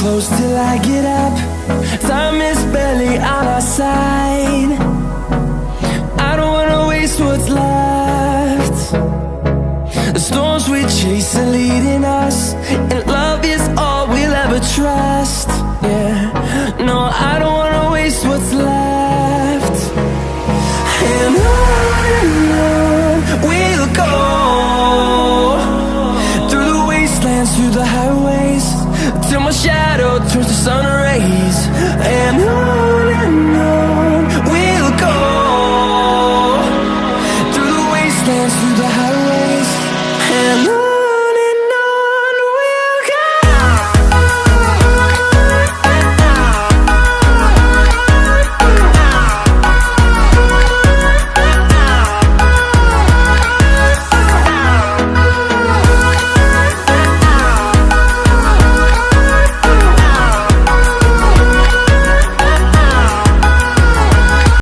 close till I get up. Time is barely on our side. I don't wanna waste what's left. The storms we chase are leading